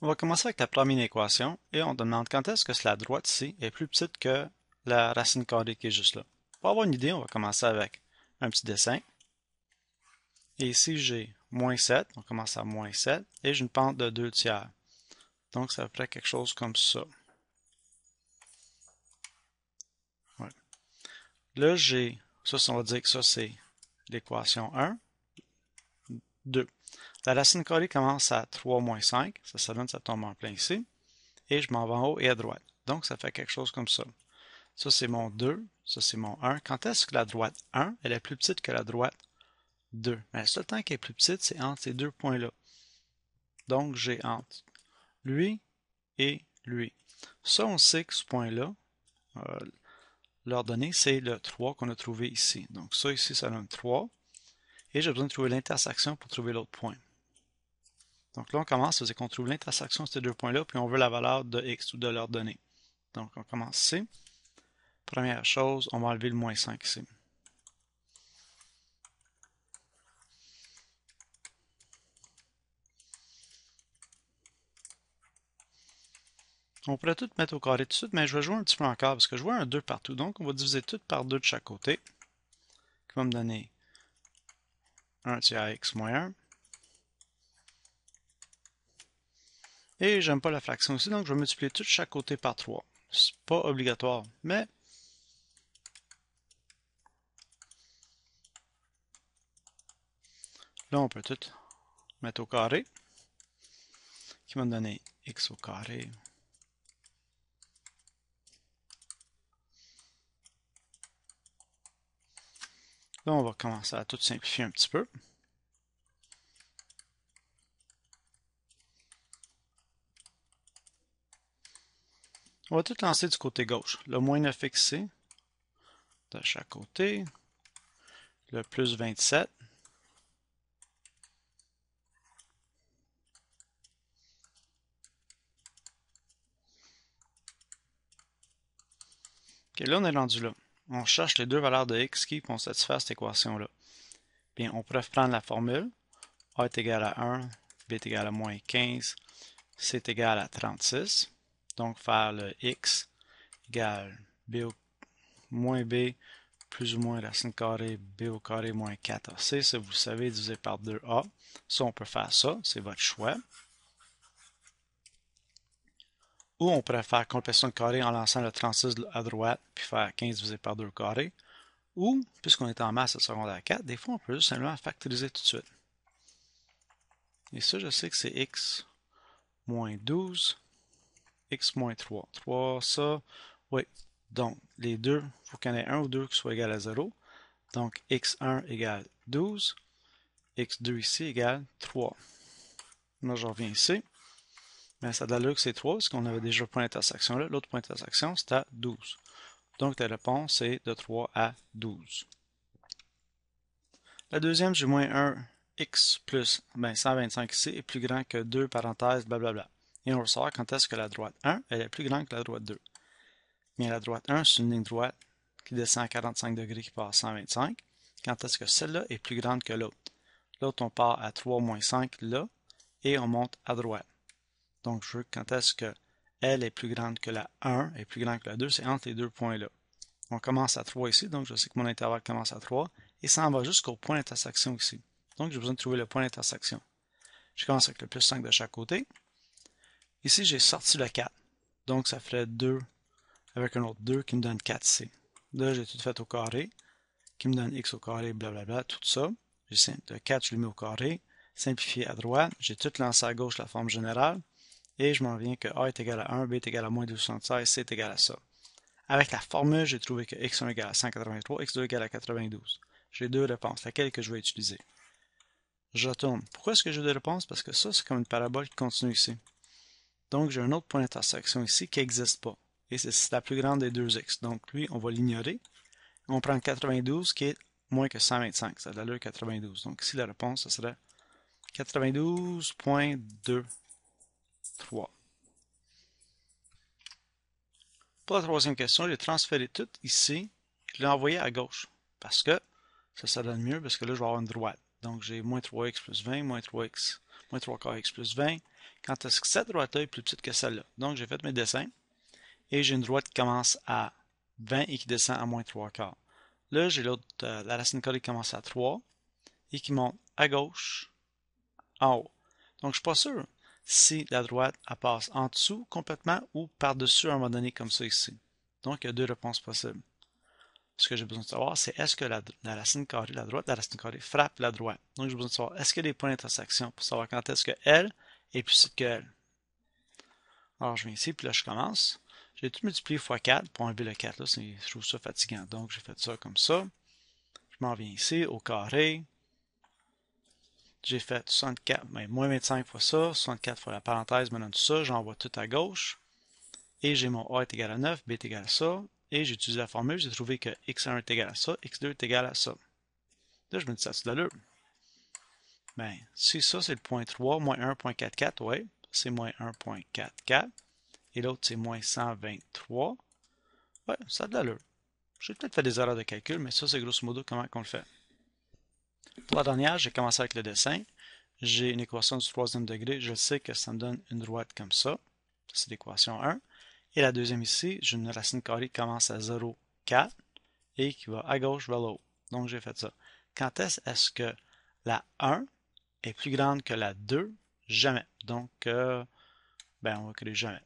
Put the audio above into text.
On va commencer avec la première équation et on demande quand est-ce que la droite ici est plus petite que la racine carrée qui est juste là. Pour avoir une idée, on va commencer avec un petit dessin. Et ici, j'ai moins 7, on commence à moins 7, et j'ai une pente de 2 tiers. Donc, ça ferait quelque chose comme ça. Ouais. Là, j'ai, ça, on va dire que ça, c'est l'équation 1. 2. La racine carrée commence à 3 moins 5, ça donne, ça tombe en plein ici. Et je m'en vais en haut et à droite. Donc, ça fait quelque chose comme ça. Ça, c'est mon 2. Ça, c'est mon 1. Quand est-ce que la droite 1, elle est plus petite que la droite 2? Mais le seul temps qu'elle est plus petite, c'est entre ces deux points-là. Donc, j'ai entre lui et lui. Ça, on sait que ce point-là, euh, l'ordonnée, c'est le 3 qu'on a trouvé ici. Donc, ça ici, ça donne 3. Et j'ai besoin de trouver l'intersection pour trouver l'autre point. Donc là, on commence, c'est qu'on trouve l'intersection de ces deux points-là, puis on veut la valeur de x ou de l'ordonnée. Donc, on commence ici. Première chose, on va enlever le moins 5 ici. On pourrait tout mettre au carré tout de suite, mais je vais jouer un petit peu encore parce que je vois un 2 partout. Donc, on va diviser tout par 2 de chaque côté, qui va me donner 1 tiers x moins 1. Et j'aime pas la fraction ici, donc je vais multiplier tout de chaque côté par 3. C'est pas obligatoire, mais là, on peut tout mettre au carré, qui va me donner x au carré. Là, on va commencer à tout simplifier un petit peu. On va tout lancer du côté gauche. Le moins 9x ici, de chaque côté. Le plus 27. Ok, là, on est rendu là. On cherche les deux valeurs de x qui vont satisfaire cette équation-là. Bien, on pourrait prendre la formule. A est égal à 1, B est égal à moins 15, C est égal à 36. Donc, faire le x égale b au moins b plus ou moins racine carrée b au carré moins 4ac. Ça, vous le savez, divisé par 2a. Ça, on peut faire ça. C'est votre choix. Ou on pourrait faire complétion de carré en lançant le 36 à droite, puis faire 15 divisé par 2 au carré. Ou, puisqu'on est en masse à secondaire 4, des fois, on peut juste simplement factoriser tout de suite. Et ça, je sais que c'est x moins 12, x moins 3. 3, ça, oui. Donc, les deux, il faut qu'il y en ait un ou deux qui soient égales à 0. Donc, x1 égale 12, x2 ici égale 3. Moi, je reviens ici. Mais ça donne que c'est 3, parce qu'on avait déjà le point d'intersection là. L'autre point d'intersection, c'est à 12. Donc, la réponse est de 3 à 12. La deuxième, j'ai moins 1, x plus 125 ici est plus grand que 2 parenthèses, blablabla. Et on va savoir quand est-ce que la droite 1 elle est plus grande que la droite 2. Bien, la droite 1, c'est une ligne droite qui descend à 45 degrés qui part à 125. Quand est-ce que celle-là est plus grande que l'autre? L'autre, on part à 3 moins 5 là, et on monte à droite. Donc, je veux quand est-ce que elle est plus grande que la 1 est plus grande que la 2, c'est entre les deux points-là. On commence à 3 ici, donc je sais que mon intervalle commence à 3, et ça en va jusqu'au point d'intersection ici. Donc, j'ai besoin de trouver le point d'intersection. Je commence avec le plus 5 de chaque côté. Ici, j'ai sorti le 4. Donc, ça ferait 2 avec un autre 2 qui me donne 4 ici. Là, j'ai tout fait au carré, qui me donne x au carré, blablabla, tout ça. Le 4, je le mets au carré. Simplifié à droite. J'ai tout lancé à gauche la forme générale. Et je m'en viens que a est égal à 1, b est égal à moins 276, c est égal à ça. Avec la formule, j'ai trouvé que x1 égale à 183, x2 égale à 92. J'ai deux réponses, laquelle que je vais utiliser. Je retourne. Pourquoi est-ce que j'ai deux réponses? Parce que ça, c'est comme une parabole qui continue ici. Donc, j'ai un autre point d'intersection ici qui n'existe pas. Et c'est la plus grande des deux x. Donc, lui, on va l'ignorer. On prend 92 qui est moins que 125. Ça a l'allure 92. Donc, ici, la réponse, ce serait 92.23. Pour la troisième question, j'ai transféré tout ici. Je l'ai envoyé à gauche. Parce que ça donne mieux, parce que là, je vais avoir une droite. Donc, j'ai moins 3x plus 20, moins 3x, moins 3 quarts x plus 20. quand est-ce que cette droite-là est plus petite que celle-là. Donc, j'ai fait mes dessins et j'ai une droite qui commence à 20 et qui descend à moins 3/4. Là, j'ai l'autre, la racine carrée qui commence à 3 et qui monte à gauche, en haut. Donc, je ne suis pas sûr si la droite elle passe en dessous complètement ou par-dessus à un moment donné comme ça ici. Donc, il y a deux réponses possibles. Ce que j'ai besoin de savoir, c'est est-ce que la racine carrée, la racine carrée frappe la droite. Donc, j'ai besoin de savoir est-ce qu'il y a des points d'intersection pour savoir quand est-ce que elle est plus petite que elle. Alors, je viens ici, puis là, je commence. J'ai tout multiplié x 4 pour enlever le 4. Là, je trouve ça fatigant. Donc, j'ai fait ça comme ça. Je m'en viens ici, au carré. J'ai fait 64, ben, moins 25 fois ça. 64 fois la parenthèse me donne tout ça. J'envoie tout à gauche. Et j'ai mon A est égal à 9, B est égal à ça. Et j'ai utilisé la formule. J'ai trouvé que x1 est égal à ça, x2 est égal à ça. Là, je me dis, ça c'est de l'allure. Ben, si ça, c'est le point 3, moins 1.44, ouais, c'est moins 1.44. Et l'autre, c'est moins 123. Ouais, ça a de l'allure. J'ai peut-être fait des erreurs de calcul, mais ça, c'est grosso modo comment on le fait. Pour la dernière, j'ai commencé avec le dessin. J'ai une équation du troisième degré. Je sais que ça me donne une droite comme ça. C'est l'équation 1. Et la deuxième ici, j'ai une racine carrée qui commence à 0, 4 et qui va à gauche vers le haut. Donc, j'ai fait ça. Quand est-ce que la 1 est plus grande que la 2? Jamais. Donc, on va créer jamais.